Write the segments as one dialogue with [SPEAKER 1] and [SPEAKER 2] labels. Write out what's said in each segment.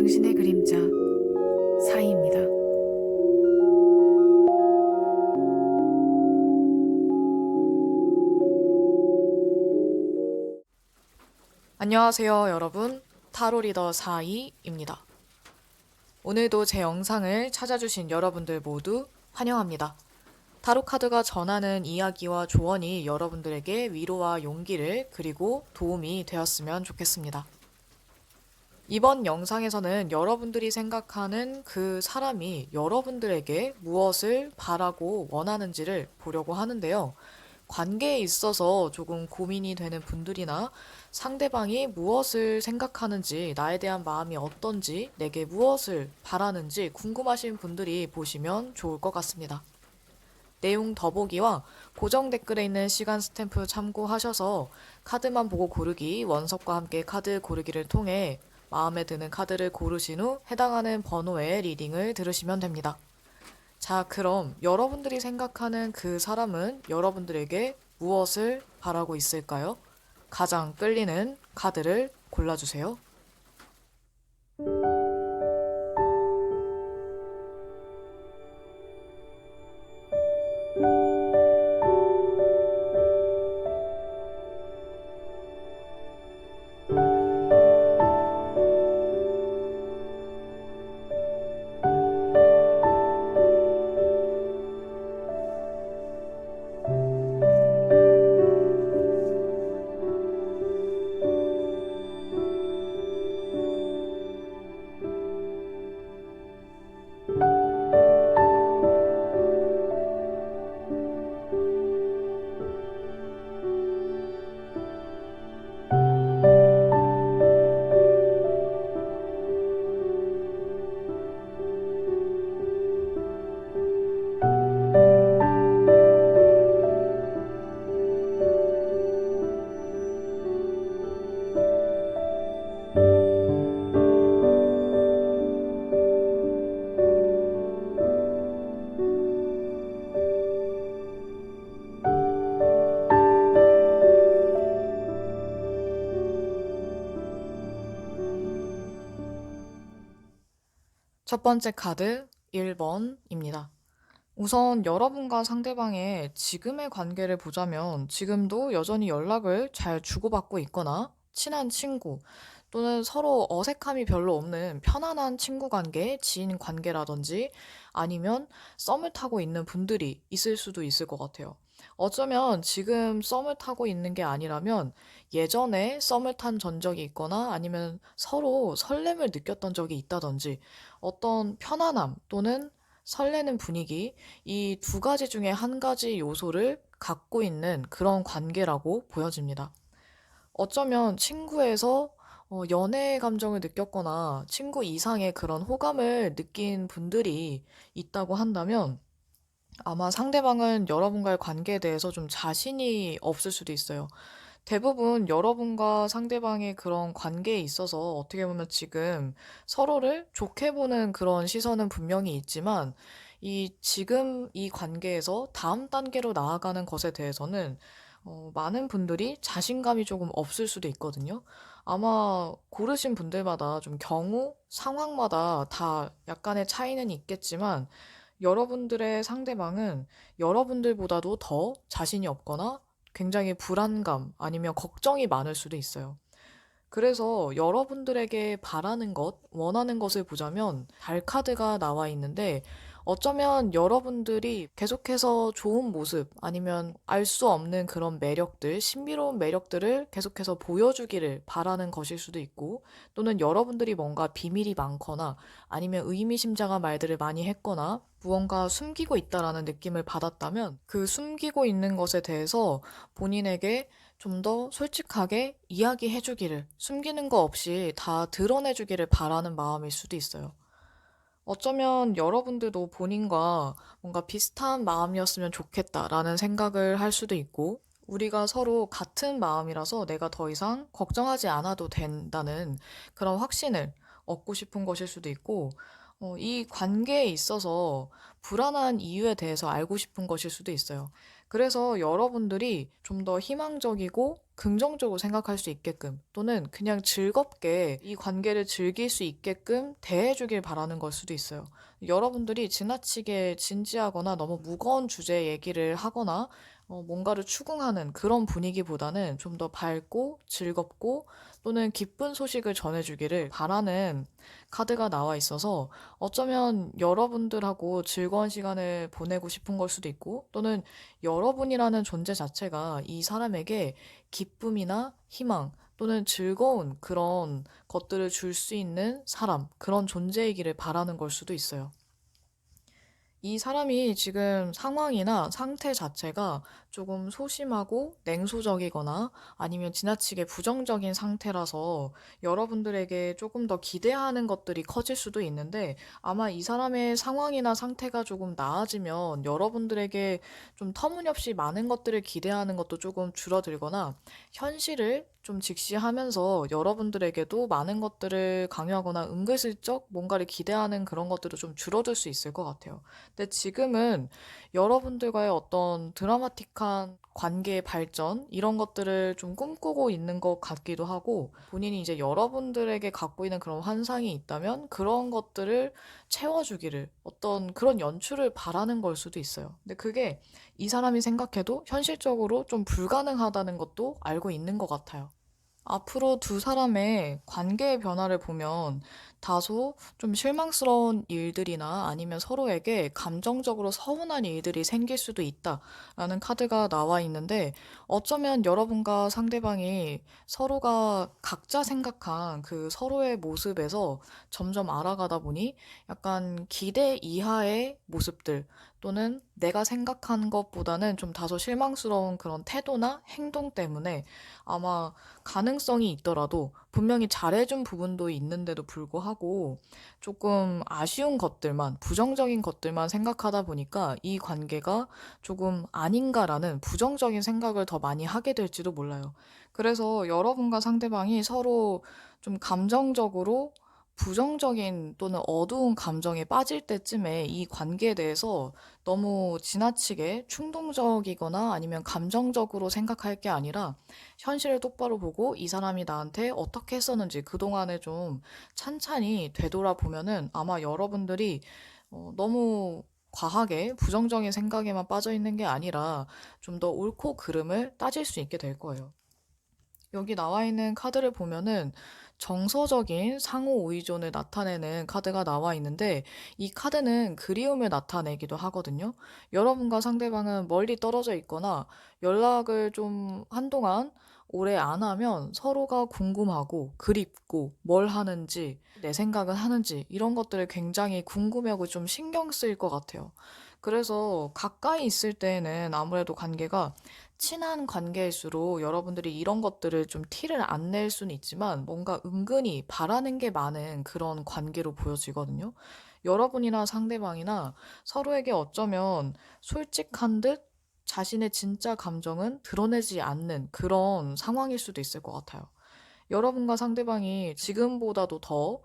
[SPEAKER 1] 당신의 그림자 사이입니다.
[SPEAKER 2] 안녕하세요, 여러분. 타로 리더 사이입니다. 오늘도 제 영상을 찾아주신 여러분들 모두 환영합니다. 타로 카드가 전하는 이야기와 조언이 여러분들에게 위로와 용기를 그리고 도움이 되었으면 좋겠습니다. 이번 영상에서는 여러분들이 생각하는 그 사람이 여러분들에게 무엇을 바라고 원하는지를 보려고 하는데요. 관계에 있어서 조금 고민이 되는 분들이나 상대방이 무엇을 생각하는지, 나에 대한 마음이 어떤지, 내게 무엇을 바라는지 궁금하신 분들이 보시면 좋을 것 같습니다. 내용 더보기와 고정 댓글에 있는 시간 스탬프 참고하셔서 카드만 보고 고르기, 원석과 함께 카드 고르기를 통해 마음에 드는 카드를 고르신 후 해당하는 번호의 리딩을 들으시면 됩니다. 자, 그럼 여러분들이 생각하는 그 사람은 여러분들에게 무엇을 바라고 있을까요? 가장 끌리는 카드를 골라주세요. 첫 번째 카드 1번입니다. 우선 여러분과 상대방의 지금의 관계를 보자면 지금도 여전히 연락을 잘 주고받고 있거나 친한 친구 또는 서로 어색함이 별로 없는 편안한 친구 관계, 지인 관계라든지 아니면 썸을 타고 있는 분들이 있을 수도 있을 것 같아요. 어쩌면 지금 썸을 타고 있는 게 아니라면 예전에 썸을 탄 전적이 있거나 아니면 서로 설렘을 느꼈던 적이 있다든지 어떤 편안함 또는 설레는 분위기, 이 두 가지 중에 한 가지 요소를 갖고 있는 그런 관계라고 보여집니다. 어쩌면 친구에서 연애의 감정을 느꼈거나 친구 이상의 그런 호감을 느낀 분들이 있다고 한다면 아마 상대방은 여러분과의 관계에 대해서 좀 자신이 없을 수도 있어요. 대부분 여러분과 상대방의 그런 관계에 있어서 어떻게 보면 지금 서로를 좋게 보는 그런 시선은 분명히 있지만 이 지금 이 관계에서 다음 단계로 나아가는 것에 대해서는 많은 분들이 자신감이 조금 없을 수도 있거든요. 아마 고르신 분들마다 좀 경우, 상황마다 다 약간의 차이는 있겠지만 여러분들의 상대방은 여러분들보다도 더 자신이 없거나 굉장히 불안감 아니면 걱정이 많을 수도 있어요. 그래서 여러분들에게 바라는 것, 원하는 것을 보자면 달 카드가 나와 있는데 어쩌면 여러분들이 계속해서 좋은 모습 아니면 알 수 없는 그런 매력들, 신비로운 매력들을 계속해서 보여주기를 바라는 것일 수도 있고 또는 여러분들이 뭔가 비밀이 많거나 아니면 의미심장한 말들을 많이 했거나 무언가 숨기고 있다라는 느낌을 받았다면 그 숨기고 있는 것에 대해서 본인에게 좀 더 솔직하게 이야기해주기를, 숨기는 거 없이 다 드러내주기를 바라는 마음일 수도 있어요. 어쩌면 여러분들도 본인과 뭔가 비슷한 마음이었으면 좋겠다라는 생각을 할 수도 있고, 우리가 서로 같은 마음이라서 내가 더 이상 걱정하지 않아도 된다는 그런 확신을 얻고 싶은 것일 수도 있고, 이 관계에 있어서 불안한 이유에 대해서 알고 싶은 것일 수도 있어요. 그래서 여러분들이 좀 더 희망적이고 긍정적으로 생각할 수 있게끔 또는 그냥 즐겁게 이 관계를 즐길 수 있게끔 대해주길 바라는 걸 수도 있어요. 여러분들이 지나치게 진지하거나 너무 무거운 주제 얘기를 하거나 뭔가를 추궁하는 그런 분위기보다는 좀 더 밝고 즐겁고 또는 기쁜 소식을 전해주기를 바라는 카드가 나와 있어서 어쩌면 여러분들하고 즐거운 시간을 보내고 싶은 걸 수도 있고 또는 여러분이라는 존재 자체가 이 사람에게 기쁨이나 희망 또는 즐거운 그런 것들을 줄 수 있는 사람, 그런 존재이기를 바라는 걸 수도 있어요. 이 사람이 지금 상황이나 상태 자체가 조금 소심하고 냉소적이거나 아니면 지나치게 부정적인 상태라서 여러분들에게 조금 더 기대하는 것들이 커질 수도 있는데 아마 이 사람의 상황이나 상태가 조금 나아지면 여러분들에게 좀 터무니없이 많은 것들을 기대하는 것도 조금 줄어들거나 현실을 좀 직시하면서 여러분들에게도 많은 것들을 강요하거나 은근슬쩍 뭔가를 기대하는 그런 것들도 좀 줄어들 수 있을 것 같아요. 근데 지금은 여러분들과의 어떤 드라마틱한 관계의 발전, 이런 것들을 좀 꿈꾸고 있는 것 같기도 하고, 본인이 이제 여러분들에게 갖고 있는 그런 환상이 있다면 그런 것들을 채워주기를, 어떤 그런 연출을 바라는 걸 수도 있어요. 근데 그게 이 사람이 생각해도 현실적으로 좀 불가능하다는 것도 알고 있는 것 같아요. 앞으로 두 사람의 관계의 변화를 보면 다소 좀 실망스러운 일들이나 아니면 서로에게 감정적으로 서운한 일들이 생길 수도 있다라는 카드가 나와 있는데 어쩌면 여러분과 상대방이 서로가 각자 생각한 그 서로의 모습에서 점점 알아가다 보니 약간 기대 이하의 모습들 또는 내가 생각한 것보다는 좀 다소 실망스러운 그런 태도나 행동 때문에 아마 가능성이 있더라도 분명히 잘해준 부분도 있는데도 불구하고 조금 아쉬운 것들만, 부정적인 것들만 생각하다 보니까 이 관계가 조금 아닌가라는 부정적인 생각을 더 많이 하게 될지도 몰라요. 그래서 여러분과 상대방이 서로 좀 감정적으로 부정적인 또는 어두운 감정에 빠질 때쯤에 이 관계에 대해서 너무 지나치게 충동적이거나 아니면 감정적으로 생각할 게 아니라 현실을 똑바로 보고 이 사람이 나한테 어떻게 했었는지 그동안에 좀 찬찬히 되돌아보면은 아마 여러분들이 너무 과하게 부정적인 생각에만 빠져 있는 게 아니라 좀 더 옳고 그름을 따질 수 있게 될 거예요. 여기 나와 있는 카드를 보면은 정서적인 상호 의존을 나타내는 카드가 나와 있는데 이 카드는 그리움을 나타내기도 하거든요. 여러분과 상대방은 멀리 떨어져 있거나 연락을 좀 한동안 오래 안 하면 서로가 궁금하고 그립고 뭘 하는지 내 생각은 하는지 이런 것들을 굉장히 궁금해하고 좀 신경 쓰일 것 같아요. 그래서 가까이 있을 때에는 아무래도 관계가 친한 관계일수록 여러분들이 이런 것들을 좀 티를 안 낼 수는 있지만 뭔가 은근히 바라는 게 많은 그런 관계로 보여지거든요. 여러분이나 상대방이나 서로에게 어쩌면 솔직한 듯 자신의 진짜 감정은 드러내지 않는 그런 상황일 수도 있을 것 같아요. 여러분과 상대방이 지금보다도 더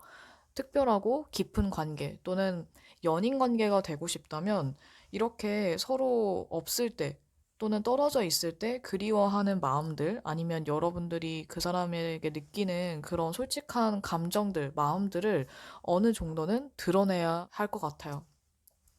[SPEAKER 2] 특별하고 깊은 관계 또는 연인 관계가 되고 싶다면 이렇게 서로 없을 때 또는 떨어져 있을 때 그리워하는 마음들 아니면 여러분들이 그 사람에게 느끼는 그런 솔직한 감정들, 마음들을 어느 정도는 드러내야 할 것 같아요.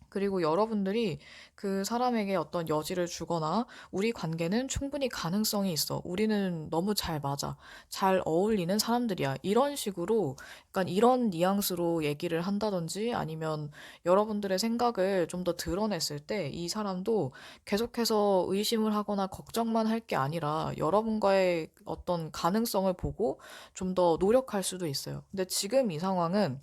[SPEAKER 2] 그리고 여러분들이 그 사람에게 어떤 여지를 주거나 우리 관계는 충분히 가능성이 있어. 우리는 너무 잘 맞아. 잘 어울리는 사람들이야. 이런 식으로 약간 이런 뉘앙스로 얘기를 한다든지 아니면 여러분들의 생각을 좀 더 드러냈을 때 이 사람도 계속해서 의심을 하거나 걱정만 할 게 아니라 여러분과의 어떤 가능성을 보고 좀 더 노력할 수도 있어요. 근데 지금 이 상황은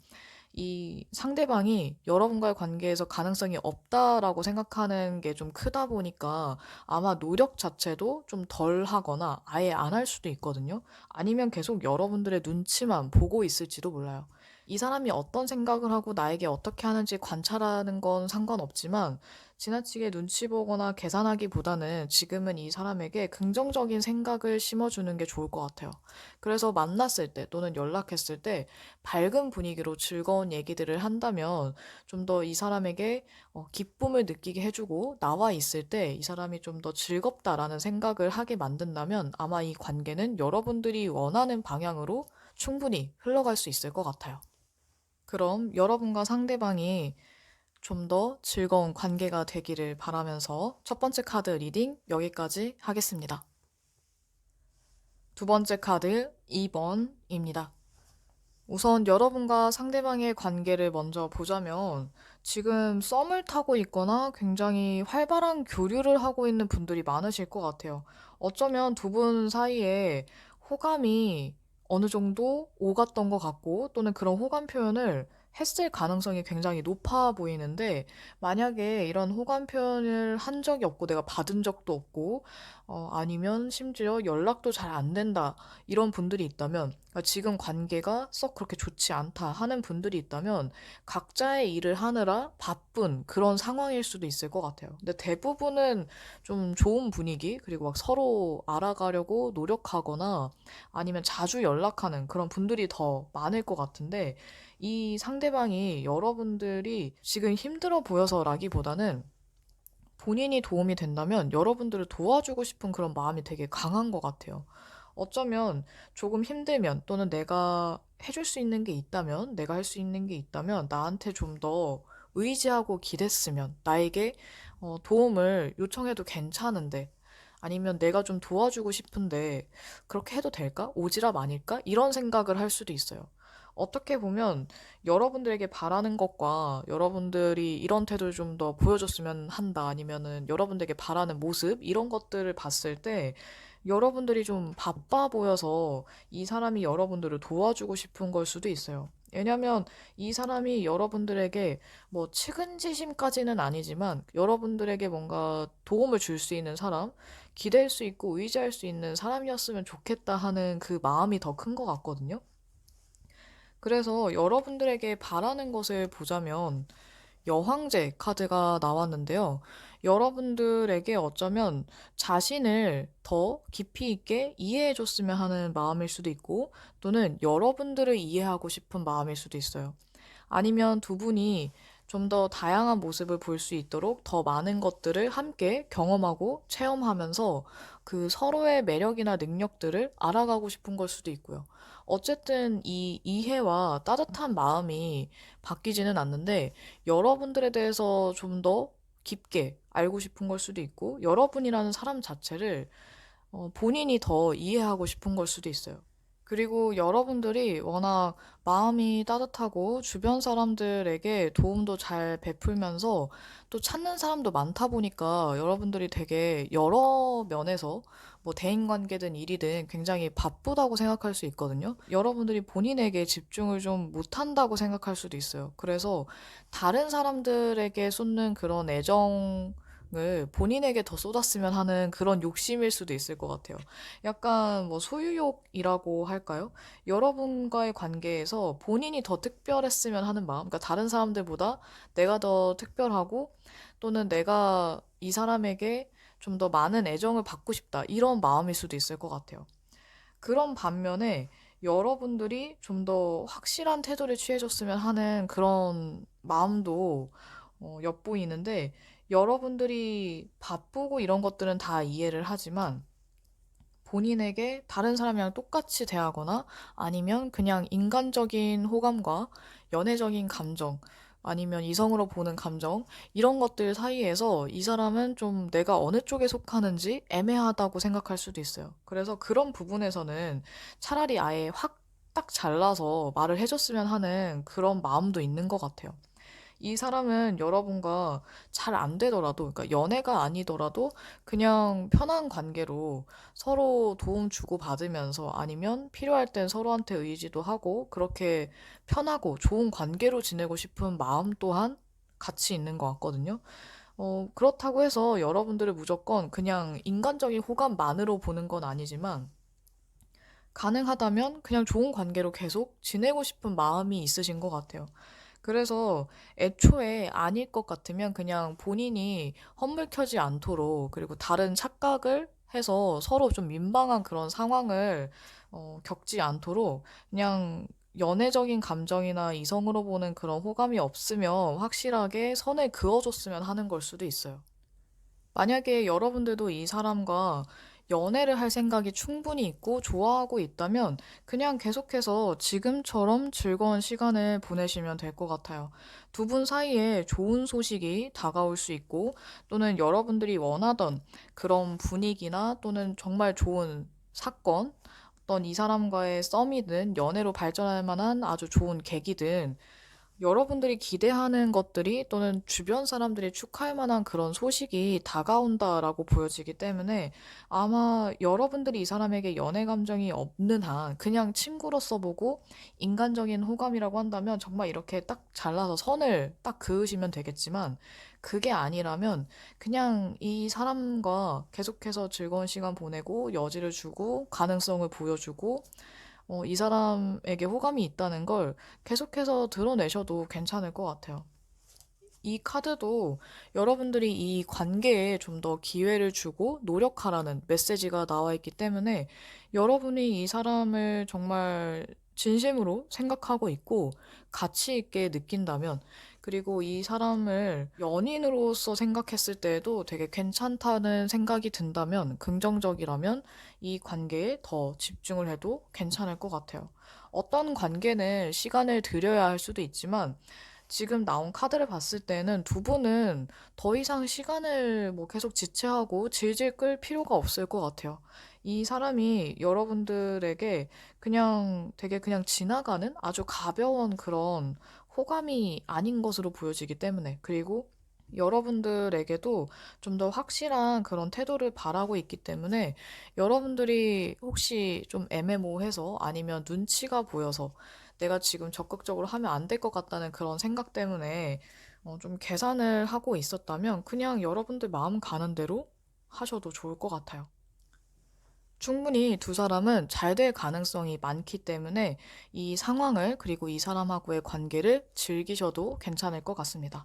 [SPEAKER 2] 이 상대방이 여러분과의 관계에서 가능성이 없다라고 생각하는 게 좀 크다 보니까 아마 노력 자체도 좀 덜 하거나 아예 안 할 수도 있거든요. 아니면 계속 여러분들의 눈치만 보고 있을지도 몰라요. 이 사람이 어떤 생각을 하고 나에게 어떻게 하는지 관찰하는 건 상관없지만 지나치게 눈치 보거나 계산하기보다는 지금은 이 사람에게 긍정적인 생각을 심어주는 게 좋을 것 같아요. 그래서 만났을 때 또는 연락했을 때 밝은 분위기로 즐거운 얘기들을 한다면 좀 더 이 사람에게 기쁨을 느끼게 해주고 나와 있을 때 이 사람이 좀 더 즐겁다라는 생각을 하게 만든다면 아마 이 관계는 여러분들이 원하는 방향으로 충분히 흘러갈 수 있을 것 같아요. 그럼 여러분과 상대방이 좀 더 즐거운 관계가 되기를 바라면서 첫 번째 카드 리딩 여기까지 하겠습니다. 두 번째 카드 2번입니다. 우선 여러분과 상대방의 관계를 먼저 보자면 지금 썸을 타고 있거나 굉장히 활발한 교류를 하고 있는 분들이 많으실 것 같아요. 어쩌면 두 분 사이에 호감이 어느 정도 오갔던 것 같고 또는 그런 호감 표현을 했을 가능성이 굉장히 높아 보이는데 만약에 이런 호감 표현을 한 적이 없고 내가 받은 적도 없고 아니면 심지어 연락도 잘 안 된다 이런 분들이 있다면 지금 관계가 썩 그렇게 좋지 않다 하는 분들이 있다면 각자의 일을 하느라 바쁜 그런 상황일 수도 있을 것 같아요. 근데 대부분은 좀 좋은 분위기, 그리고 막 서로 알아가려고 노력하거나 아니면 자주 연락하는 그런 분들이 더 많을 것 같은데 이 상대방이 여러분들이 지금 힘들어 보여서라기보다는 본인이 도움이 된다면 여러분들을 도와주고 싶은 그런 마음이 되게 강한 것 같아요. 어쩌면 조금 힘들면 또는 내가 해줄 수 있는 게 있다면, 내가 할 수 있는 게 있다면 나한테 좀 더 의지하고 기댔으면 나에게 도움을 요청해도 괜찮은데 아니면 내가 좀 도와주고 싶은데 그렇게 해도 될까? 오지랖 아닐까? 이런 생각을 할 수도 있어요. 어떻게 보면 여러분들에게 바라는 것과 여러분들이 이런 태도를 좀 더 보여줬으면 한다 아니면은 여러분들에게 바라는 모습 이런 것들을 봤을 때 여러분들이 좀 바빠 보여서 이 사람이 여러분들을 도와주고 싶은 걸 수도 있어요. 왜냐면 이 사람이 여러분들에게 뭐 측은지심까지는 아니지만 여러분들에게 뭔가 도움을 줄 수 있는 사람, 기댈 수 있고 의지할 수 있는 사람이었으면 좋겠다 하는 그 마음이 더 큰 것 같거든요. 그래서 여러분들에게 바라는 것을 보자면 여황제 카드가 나왔는데요. 여러분들에게 어쩌면 자신을 더 깊이 있게 이해해 줬으면 하는 마음일 수도 있고 또는 여러분들을 이해하고 싶은 마음일 수도 있어요. 아니면 두 분이 좀 더 다양한 모습을 볼 수 있도록 더 많은 것들을 함께 경험하고 체험하면서 그 서로의 매력이나 능력들을 알아가고 싶은 걸 수도 있고요. 어쨌든 이 이해와 따뜻한 마음이 바뀌지는 않는데 여러분들에 대해서 좀 더 깊게 알고 싶은 걸 수도 있고 여러분이라는 사람 자체를 본인이 더 이해하고 싶은 걸 수도 있어요. 그리고 여러분들이 워낙 마음이 따뜻하고 주변 사람들에게 도움도 잘 베풀면서 또 찾는 사람도 많다 보니까 여러분들이 되게 여러 면에서 뭐 대인관계든 일이든 굉장히 바쁘다고 생각할 수 있거든요. 여러분들이 본인에게 집중을 좀 못한다고 생각할 수도 있어요. 그래서 다른 사람들에게 쏟는 그런 애정 을 본인에게 더 쏟았으면 하는 그런 욕심일 수도 있을 것 같아요. 약간 뭐 소유욕이라고 할까요? 여러분과의 관계에서 본인이 더 특별했으면 하는 마음, 그러니까 다른 사람들보다 내가 더 특별하고 또는 내가 이 사람에게 좀 더 많은 애정을 받고 싶다, 이런 마음일 수도 있을 것 같아요. 그런 반면에 여러분들이 좀 더 확실한 태도를 취해줬으면 하는 그런 마음도 엿보이는데 여러분들이 바쁘고 이런 것들은 다 이해를 하지만 본인에게 다른 사람이랑 똑같이 대하거나 아니면 그냥 인간적인 호감과 연애적인 감정 아니면 이성으로 보는 감정 이런 것들 사이에서 이 사람은 좀 내가 어느 쪽에 속하는지 애매하다고 생각할 수도 있어요. 그래서 그런 부분에서는 차라리 아예 확 딱 잘라서 말을 해줬으면 하는 그런 마음도 있는 것 같아요. 이 사람은 여러분과 잘 안 되더라도, 그러니까 연애가 아니더라도 그냥 편한 관계로 서로 도움 주고 받으면서 아니면 필요할 땐 서로한테 의지도 하고 그렇게 편하고 좋은 관계로 지내고 싶은 마음 또한 같이 있는 것 같거든요. 그렇다고 해서 여러분들을 무조건 그냥 인간적인 호감만으로 보는 건 아니지만 가능하다면 그냥 좋은 관계로 계속 지내고 싶은 마음이 있으신 것 같아요. 그래서 애초에 아닐 것 같으면 그냥 본인이 헛물켜지 않도록, 그리고 다른 착각을 해서 서로 좀 민망한 그런 상황을 겪지 않도록, 그냥 연애적인 감정이나 이성으로 보는 그런 호감이 없으면 확실하게 선을 그어줬으면 하는 걸 수도 있어요. 만약에 여러분들도 이 사람과 연애를 할 생각이 충분히 있고 좋아하고 있다면 그냥 계속해서 지금처럼 즐거운 시간을 보내시면 될 것 같아요. 두 분 사이에 좋은 소식이 다가올 수 있고, 또는 여러분들이 원하던 그런 분위기나 또는 정말 좋은 사건, 어떤 이 사람과의 썸이든 연애로 발전할 만한 아주 좋은 계기든, 여러분들이 기대하는 것들이 또는 주변 사람들이 축하할 만한 그런 소식이 다가온다라고 보여지기 때문에, 아마 여러분들이 이 사람에게 연애 감정이 없는 한 그냥 친구로서 보고 인간적인 호감이라고 한다면 정말 이렇게 딱 잘라서 선을 딱 그으시면 되겠지만, 그게 아니라면 그냥 이 사람과 계속해서 즐거운 시간 보내고 여지를 주고 가능성을 보여주고, 이 사람에게 호감이 있다는 걸 계속해서 드러내셔도 괜찮을 것 같아요. 이 카드도 여러분들이 이 관계에 좀 더 기회를 주고 노력하라는 메시지가 나와 있기 때문에, 여러분이 이 사람을 정말 진심으로 생각하고 있고 가치 있게 느낀다면, 그리고 이 사람을 연인으로서 생각했을 때에도 되게 괜찮다는 생각이 든다면, 긍정적이라면 이 관계에 더 집중을 해도 괜찮을 것 같아요. 어떤 관계는 시간을 들여야 할 수도 있지만, 지금 나온 카드를 봤을 때는 두 분은 더 이상 시간을 뭐 계속 지체하고 질질 끌 필요가 없을 것 같아요. 이 사람이 여러분들에게 그냥 되게 그냥 지나가는 아주 가벼운 그런 호감이 아닌 것으로 보여지기 때문에, 그리고 여러분들에게도 좀 더 확실한 그런 태도를 바라고 있기 때문에, 여러분들이 혹시 좀 애매모호해서 아니면 눈치가 보여서 내가 지금 적극적으로 하면 안 될 것 같다는 그런 생각 때문에 좀 계산을 하고 있었다면 그냥 여러분들 마음 가는 대로 하셔도 좋을 것 같아요. 충분히 두 사람은 잘 될 가능성이 많기 때문에 이 상황을, 그리고 이 사람하고의 관계를 즐기셔도 괜찮을 것 같습니다.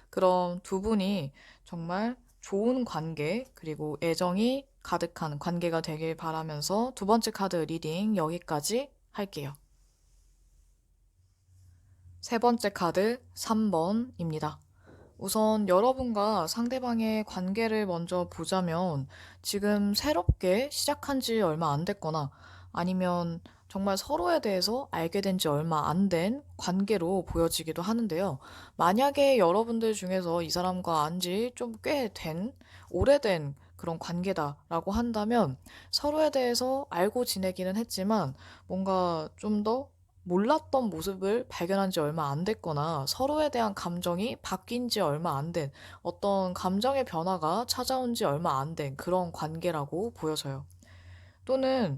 [SPEAKER 2] 그럼 두 분이 정말 좋은 관계, 그리고 애정이 가득한 관계가 되길 바라면서 두 번째 카드 리딩 여기까지 할게요. 세 번째 카드 3번입니다. 우선 여러분과 상대방의 관계를 먼저 보자면, 지금 새롭게 시작한 지 얼마 안 됐거나 아니면 정말 서로에 대해서 알게 된 지 얼마 안 된 관계로 보여지기도 하는데요. 만약에 여러분들 중에서 이 사람과 안지 좀 꽤 된, 오래된 그런 관계다라고 한다면, 서로에 대해서 알고 지내기는 했지만 뭔가 좀더 몰랐던 모습을 발견한 지 얼마 안 됐거나 서로에 대한 감정이 바뀐 지 얼마 안 된, 어떤 감정의 변화가 찾아온 지 얼마 안 된 그런 관계라고 보여져요. 또는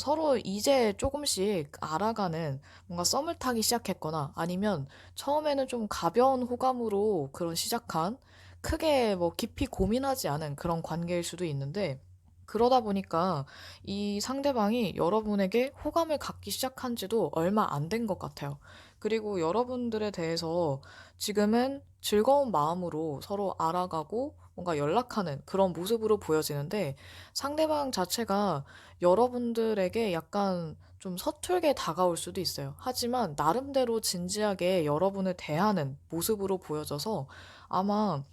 [SPEAKER 2] 서로 이제 조금씩 알아가는, 뭔가 썸을 타기 시작했거나 아니면 처음에는 좀 가벼운 호감으로 그런 시작한, 크게 뭐 깊이 고민하지 않은 그런 관계일 수도 있는데, 그러다 보니까 이 상대방이 여러분에게 호감을 갖기 시작한 지도 얼마 안 된 것 같아요. 그리고 여러분들에 대해서 지금은 즐거운 마음으로 서로 알아가고 뭔가 연락하는 그런 모습으로 보여지는데, 상대방 자체가 여러분들에게 약간 좀 서툴게 다가올 수도 있어요. 하지만 나름대로 진지하게 여러분을 대하는 모습으로 보여져서, 아마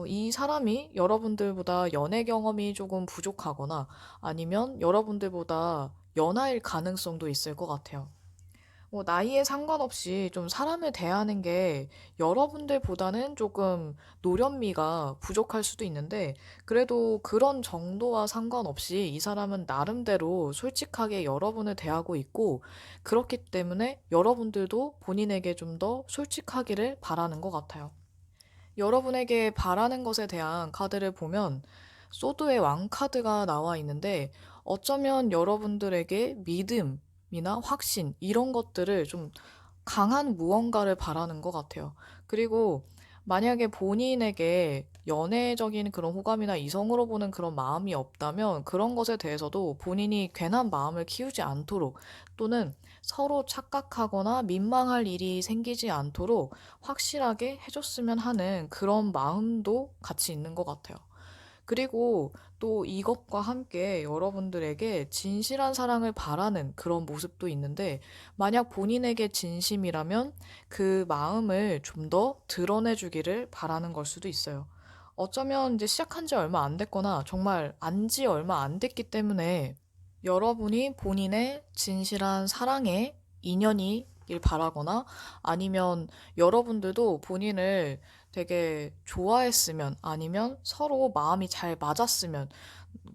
[SPEAKER 2] 이 사람이 여러분들보다 연애 경험이 조금 부족하거나 아니면 여러분들보다 연하일 가능성도 있을 것 같아요. 나이에 상관없이 좀 사람을 대하는 게 여러분들보다는 조금 노련미가 부족할 수도 있는데, 그래도 그런 정도와 상관없이 이 사람은 나름대로 솔직하게 여러분을 대하고 있고, 그렇기 때문에 여러분들도 본인에게 좀 더 솔직하기를 바라는 것 같아요. 여러분에게 바라는 것에 대한 카드를 보면 소드의 왕 카드가 나와 있는데, 어쩌면 여러분들에게 믿음이나 확신, 이런 것들을 좀 강한 무언가를 바라는 것 같아요. 그리고 만약에 본인에게 연애적인 그런 호감이나 이성으로 보는 그런 마음이 없다면 그런 것에 대해서도 본인이 괜한 마음을 키우지 않도록 또는 서로 착각하거나 민망할 일이 생기지 않도록 확실하게 해줬으면 하는 그런 마음도 같이 있는 것 같아요. 그리고 또 이것과 함께 여러분들에게 진실한 사랑을 바라는 그런 모습도 있는데, 만약 본인에게 진심이라면 그 마음을 좀 더 드러내 주기를 바라는 걸 수도 있어요. 어쩌면 이제 시작한 지 얼마 안 됐거나 정말 안지 얼마 안 됐기 때문에 여러분이 본인의 진실한 사랑에 인연이길 바라거나, 아니면 여러분들도 본인을 되게 좋아했으면, 아니면 서로 마음이 잘 맞았으면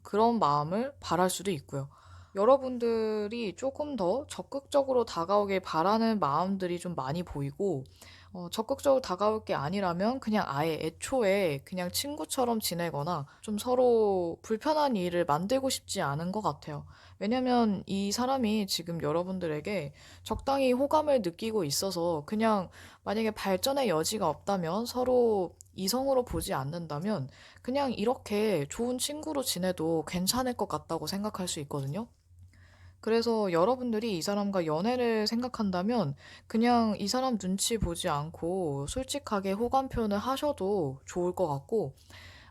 [SPEAKER 2] 그런 마음을 바랄 수도 있고요. 여러분들이 조금 더 적극적으로 다가오길 바라는 마음들이 좀 많이 보이고, 적극적으로 다가올 게 아니라면 그냥 아예 애초에 그냥 친구처럼 지내거나 좀 서로 불편한 일을 만들고 싶지 않은 것 같아요. 왜냐면 이 사람이 지금 여러분들에게 적당히 호감을 느끼고 있어서, 그냥 만약에 발전의 여지가 없다면, 서로 이성으로 보지 않는다면 그냥 이렇게 좋은 친구로 지내도 괜찮을 것 같다고 생각할 수 있거든요. 그래서 여러분들이 이 사람과 연애를 생각한다면 그냥 이 사람 눈치 보지 않고 솔직하게 호감 표현을 하셔도 좋을 것 같고,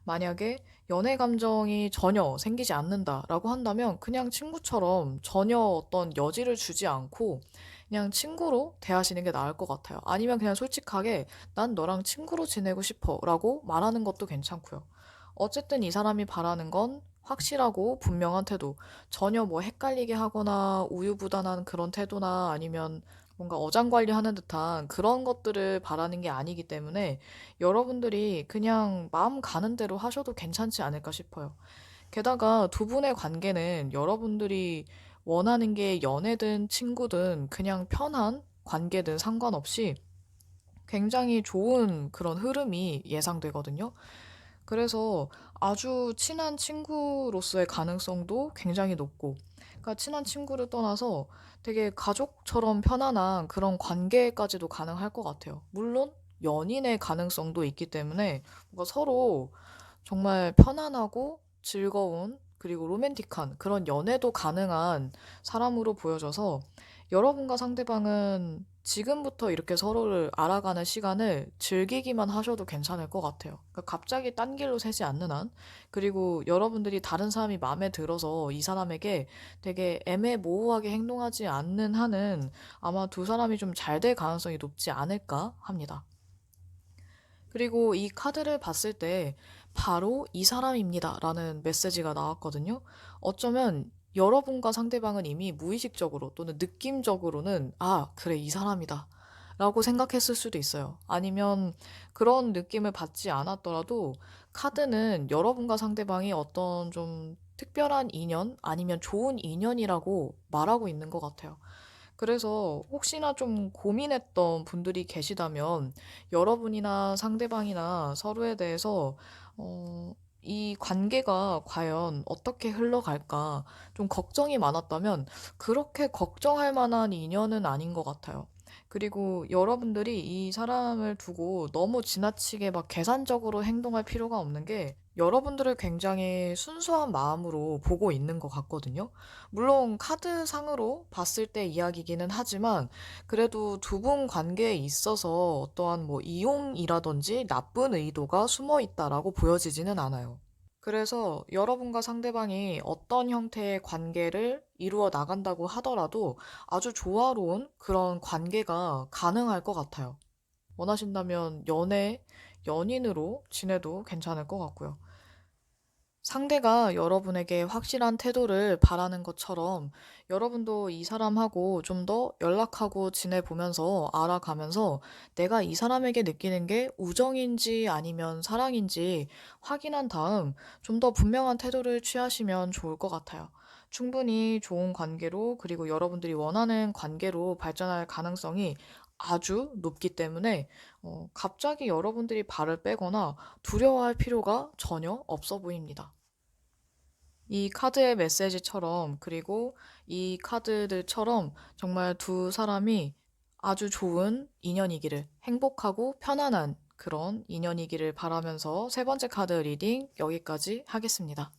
[SPEAKER 2] 만약에 연애 감정이 전혀 생기지 않는다라고 한다면 그냥 친구처럼 전혀 어떤 여지를 주지 않고 그냥 친구로 대하시는 게 나을 것 같아요. 아니면 그냥 솔직하게 난 너랑 친구로 지내고 싶어 라고 말하는 것도 괜찮고요. 어쨌든 이 사람이 바라는 건 확실하고 분명한 태도, 전혀 뭐 헷갈리게 하거나 우유부단한 그런 태도나 아니면 뭔가 어장관리하는 듯한 그런 것들을 바라는 게 아니기 때문에 여러분들이 그냥 마음 가는 대로 하셔도 괜찮지 않을까 싶어요. 게다가 두 분의 관계는 여러분들이 원하는 게 연애든 친구든 그냥 편한 관계든 상관없이 굉장히 좋은 그런 흐름이 예상되거든요. 그래서 아주 친한 친구로서의 가능성도 굉장히 높고, 그러니까 친한 친구를 떠나서 되게 가족처럼 편안한 그런 관계까지도 가능할 것 같아요. 물론 연인의 가능성도 있기 때문에 뭔가 서로 정말 편안하고 즐거운 그리고 로맨틱한 그런 연애도 가능한 사람으로 보여져서, 여러분과 상대방은 지금부터 이렇게 서로를 알아가는 시간을 즐기기만 하셔도 괜찮을 것 같아요. 그러니까 갑자기 딴 길로 새지 않는 한, 그리고 여러분들이 다른 사람이 마음에 들어서 이 사람에게 되게 애매모호하게 행동하지 않는 한은 아마 두 사람이 좀 잘 될 가능성이 높지 않을까 합니다. 그리고 이 카드를 봤을 때 바로 이 사람입니다 라는 메시지가 나왔거든요. 어쩌면 여러분과 상대방은 이미 무의식적으로 또는 느낌적으로는 아, 그래, 이 사람이다 라고 생각했을 수도 있어요. 아니면 그런 느낌을 받지 않았더라도 카드는 여러분과 상대방이 어떤 좀 특별한 인연 아니면 좋은 인연이라고 말하고 있는 것 같아요. 그래서 혹시나 좀 고민했던 분들이 계시다면 여러분이나 상대방이나 서로에 대해서 이 관계가 과연 어떻게 흘러갈까 좀 걱정이 많았다면 그렇게 걱정할 만한 인연은 아닌 것 같아요. 그리고 여러분들이 이 사람을 두고 너무 지나치게 막 계산적으로 행동할 필요가 없는 게, 여러분들을 굉장히 순수한 마음으로 보고 있는 것 같거든요. 물론 카드상으로 봤을 때 이야기기는 하지만 그래도 두 분 관계에 있어서 어떠한 뭐 이용이라든지 나쁜 의도가 숨어 있다라고 보여지지는 않아요. 그래서 여러분과 상대방이 어떤 형태의 관계를 이루어 나간다고 하더라도 아주 조화로운 그런 관계가 가능할 것 같아요. 원하신다면 연인으로 지내도 괜찮을 것 같고요. 상대가 여러분에게 확실한 태도를 바라는 것처럼 여러분도 이 사람하고 좀 더 연락하고 지내보면서 알아가면서 내가 이 사람에게 느끼는 게 우정인지 아니면 사랑인지 확인한 다음 좀 더 분명한 태도를 취하시면 좋을 것 같아요. 충분히 좋은 관계로, 그리고 여러분들이 원하는 관계로 발전할 가능성이 아주 높기 때문에 갑자기 여러분들이 발을 빼거나 두려워할 필요가 전혀 없어 보입니다. 이 카드의 메시지처럼, 그리고 이 카드들처럼 정말 두 사람이 아주 좋은 인연이기를, 행복하고 편안한 그런 인연이기를 바라면서 세 번째 카드 리딩 여기까지 하겠습니다.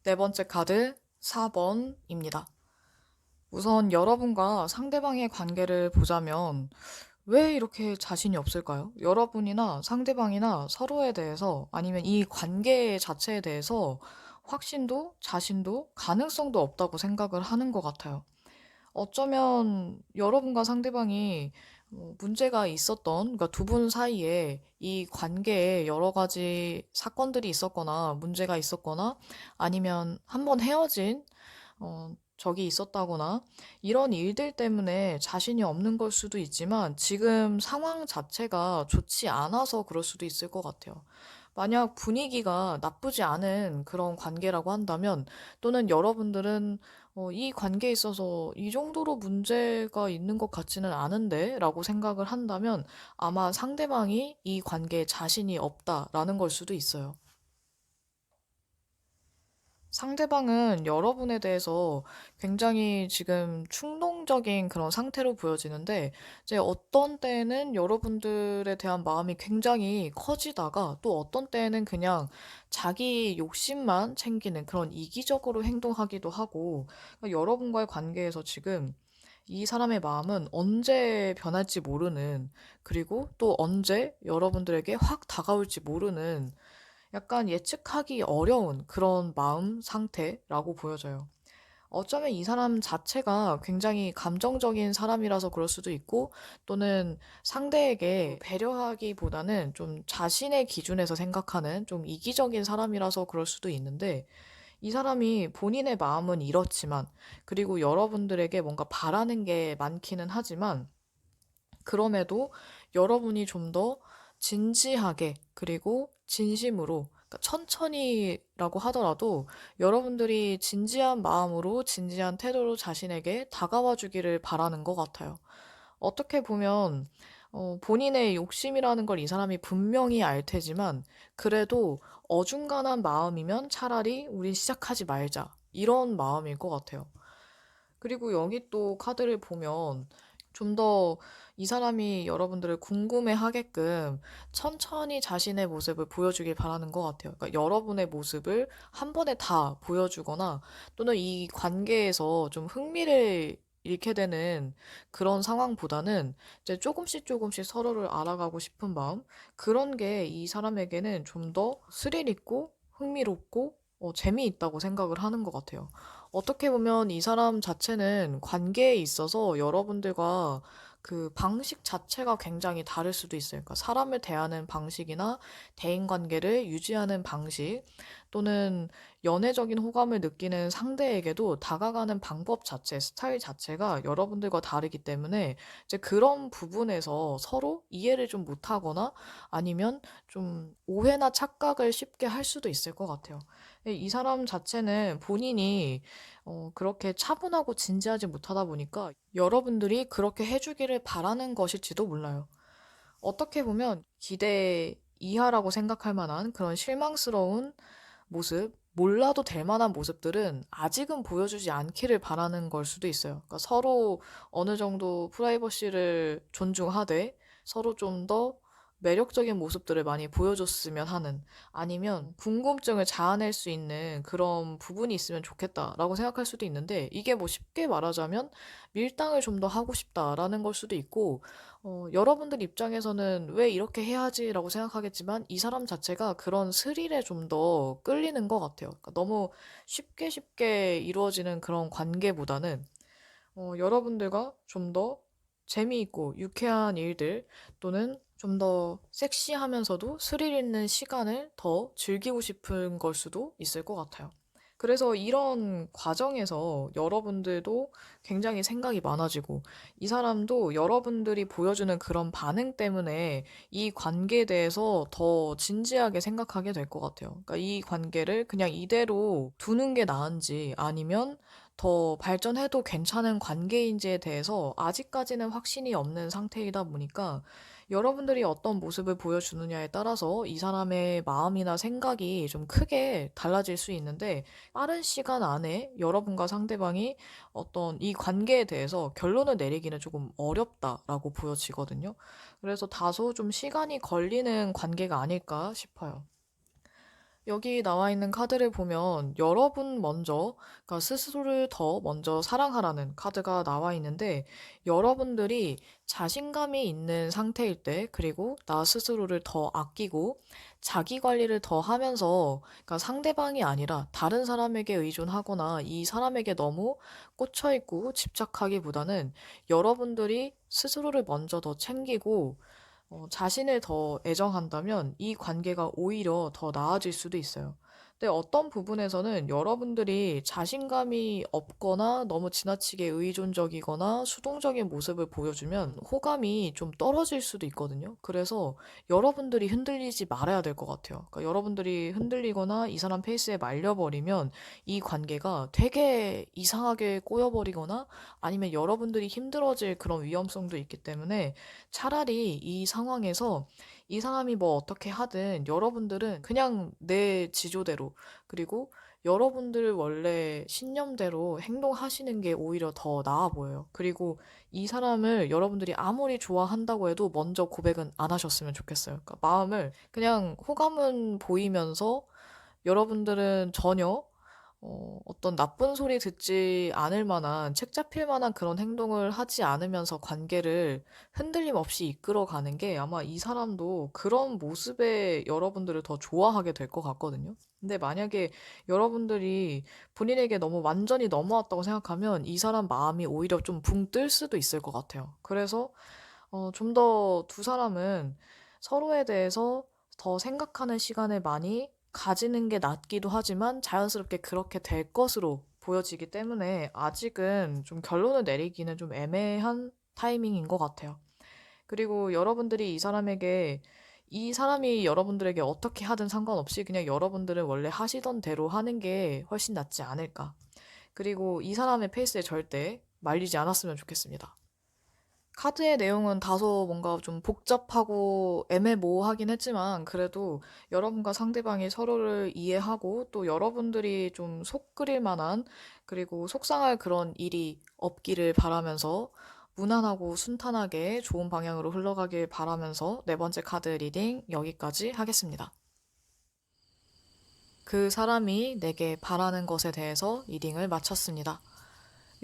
[SPEAKER 2] 네 번째 카드 4번입니다. 우선 여러분과 상대방의 관계를 보자면 왜 이렇게 자신이 없을까요? 여러분이나 상대방이나 서로에 대해서 아니면 이 관계 자체에 대해서 확신도 자신도 가능성도 없다고 생각을 하는 것 같아요. 어쩌면 여러분과 상대방이 문제가 있었던, 그러니까 두 분 사이에 이 관계에 여러 가지 사건들이 있었거나 문제가 있었거나 아니면 한번 헤어진 적이 있었다거나 이런 일들 때문에 자신이 없는 걸 수도 있지만 지금 상황 자체가 좋지 않아서 그럴 수도 있을 것 같아요. 만약 분위기가 나쁘지 않은 그런 관계라고 한다면 또는 여러분들은 이 관계에 있어서 이 정도로 문제가 있는 것 같지는 않은데 라고 생각을 한다면 아마 상대방이 이 관계에 자신이 없다라는 걸 수도 있어요. 상대방은 여러분에 대해서 굉장히 지금 충동적인 그런 상태로 보여지는데, 이제 어떤 때에는 여러분들에 대한 마음이 굉장히 커지다가 또 어떤 때에는 그냥 자기 욕심만 챙기는 그런 이기적으로 행동하기도 하고, 그러니까 여러분과의 관계에서 지금 이 사람의 마음은 언제 변할지 모르는, 그리고 또 언제 여러분들에게 확 다가올지 모르는 약간 예측하기 어려운 그런 마음 상태라고 보여져요. 어쩌면 이 사람 자체가 굉장히 감정적인 사람이라서 그럴 수도 있고, 또는 상대에게 배려하기보다는 좀 자신의 기준에서 생각하는 좀 이기적인 사람이라서 그럴 수도 있는데, 이 사람이 본인의 마음은 이렇지만, 그리고 여러분들에게 뭔가 바라는 게 많기는 하지만, 그럼에도 여러분이 좀 더 진지하게 그리고 진심으로 그러니까 천천히라고 하더라도 여러분들이 진지한 마음으로 진지한 태도로 자신에게 다가와 주기를 바라는 것 같아요. 어떻게 보면 본인의 욕심이라는 걸 이 사람이 분명히 알 테지만 그래도 어중간한 마음이면 차라리 우린 시작하지 말자 이런 마음일 것 같아요. 그리고 여기 또 카드를 보면 좀 더 이 사람이 여러분들을 궁금해 하게끔 천천히 자신의 모습을 보여주길 바라는 것 같아요. 그러니까 여러분의 모습을 한 번에 다 보여주거나 또는 이 관계에서 좀 흥미를 잃게 되는 그런 상황보다는 이제 조금씩 조금씩 서로를 알아가고 싶은 마음, 그런 게 이 사람에게는 좀 더 스릴 있고 흥미롭고 재미있다고 생각을 하는 것 같아요. 어떻게 보면 이 사람 자체는 관계에 있어서 여러분들과 그 방식 자체가 굉장히 다를 수도 있어요. 그러니까 사람을 대하는 방식이나 대인 관계를 유지하는 방식 또는 연애적인 호감을 느끼는 상대에게도 다가가는 방법 자체, 스타일 자체가 여러분들과 다르기 때문에 이제 그런 부분에서 서로 이해를 좀 못하거나 아니면 좀 오해나 착각을 쉽게 할 수도 있을 것 같아요. 이 사람 자체는 본인이 그렇게 차분하고 진지하지 못하다 보니까 여러분들이 그렇게 해주기를 바라는 것일지도 몰라요. 어떻게 보면 기대 이하라고 생각할 만한 그런 실망스러운 모습, 몰라도 될 만한 모습들은 아직은 보여주지 않기를 바라는 걸 수도 있어요. 그러니까 서로 어느 정도 프라이버시를 존중하되 서로 좀 더 매력적인 모습들을 많이 보여줬으면 하는 아니면 궁금증을 자아낼 수 있는 그런 부분이 있으면 좋겠다라고 생각할 수도 있는데 이게 뭐 쉽게 말하자면 밀당을 좀 더 하고 싶다라는 걸 수도 있고 여러분들 입장에서는 왜 이렇게 해야지라고 생각하겠지만 이 사람 자체가 그런 스릴에 좀 더 끌리는 것 같아요. 그러니까 너무 쉽게 쉽게 이루어지는 그런 관계보다는 여러분들과 좀 더 재미있고 유쾌한 일들 또는 좀 더 섹시하면서도 스릴 있는 시간을 더 즐기고 싶은 걸 수도 있을 것 같아요. 그래서 이런 과정에서 여러분들도 굉장히 생각이 많아지고 이 사람도 여러분들이 보여주는 그런 반응 때문에 이 관계에 대해서 더 진지하게 생각하게 될 것 같아요. 그러니까 이 관계를 그냥 이대로 두는 게 나은지 아니면 더 발전해도 괜찮은 관계인지에 대해서 아직까지는 확신이 없는 상태이다 보니까 여러분들이 어떤 모습을 보여주느냐에 따라서 이 사람의 마음이나 생각이 좀 크게 달라질 수 있는데, 빠른 시간 안에 여러분과 상대방이 어떤 이 관계에 대해서 결론을 내리기는 조금 어렵다라고 보여지거든요. 그래서 다소 좀 시간이 걸리는 관계가 아닐까 싶어요. 여기 나와 있는 카드를 보면 여러분 먼저, 그러니까 스스로를 더 먼저 사랑하라는 카드가 나와 있는데, 여러분들이 자신감이 있는 상태일 때, 그리고 나 스스로를 더 아끼고 자기 관리를 더 하면서, 그러니까 상대방이 아니라 다른 사람에게 의존하거나 이 사람에게 너무 꽂혀 있고 집착하기보다는 여러분들이 스스로를 먼저 더 챙기고 자신을 더 애정한다면 이 관계가 오히려 더 나아질 수도 있어요. 근데 어떤 부분에서는 여러분들이 자신감이 없거나 너무 지나치게 의존적이거나 수동적인 모습을 보여주면 호감이 좀 떨어질 수도 있거든요. 그래서 여러분들이 흔들리지 말아야 될 것 같아요. 그러니까 여러분들이 흔들리거나 이 사람 페이스에 말려버리면 이 관계가 되게 이상하게 꼬여버리거나 아니면 여러분들이 힘들어질 그런 위험성도 있기 때문에, 차라리 이 상황에서 이 사람이 뭐 어떻게 하든 여러분들은 그냥 내 지조대로, 그리고 여러분들 원래 신념대로 행동하시는 게 오히려 더 나아 보여요. 그리고 이 사람을 여러분들이 아무리 좋아한다고 해도 먼저 고백은 안 하셨으면 좋겠어요. 그러니까 마음을 그냥 호감은 보이면서 여러분들은 전혀 어떤 나쁜 소리 듣지 않을 만한, 책 잡힐 만한 그런 행동을 하지 않으면서 관계를 흔들림 없이 이끌어가는 게, 아마 이 사람도 그런 모습에 여러분들을 더 좋아하게 될 것 같거든요. 근데 만약에 여러분들이 본인에게 너무 완전히 넘어왔다고 생각하면 이 사람 마음이 오히려 좀 붕 뜰 수도 있을 것 같아요. 그래서 좀 더 두 사람은 서로에 대해서 더 생각하는 시간을 많이 가지는 게 낫기도 하지만 자연스럽게 그렇게 될 것으로 보여지기 때문에 아직은 좀 결론을 내리기는 좀 애매한 타이밍인 것 같아요. 그리고 여러분들이 이 사람이 여러분들에게 어떻게 하든 상관없이 그냥 여러분들은 원래 하시던 대로 하는 게 훨씬 낫지 않을까. 그리고 이 사람의 페이스에 절대 말리지 않았으면 좋겠습니다. 카드의 내용은 다소 뭔가 좀 복잡하고 애매모호하긴 했지만, 그래도 여러분과 상대방이 서로를 이해하고 또 여러분들이 좀 속 끓일 만한, 그리고 속상할 그런 일이 없기를 바라면서 무난하고 순탄하게 좋은 방향으로 흘러가길 바라면서 네 번째 카드 리딩 여기까지 하겠습니다. 그 사람이 내게 바라는 것에 대해서 리딩을 마쳤습니다.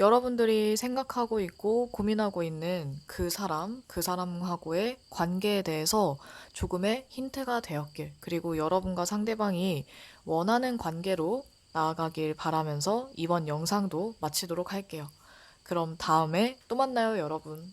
[SPEAKER 2] 여러분들이 생각하고 있고 고민하고 있는 그 사람하고의 관계에 대해서 조금의 힌트가 되었길, 그리고 여러분과 상대방이 원하는 관계로 나아가길 바라면서 이번 영상도 마치도록 할게요. 그럼 다음에 또 만나요, 여러분.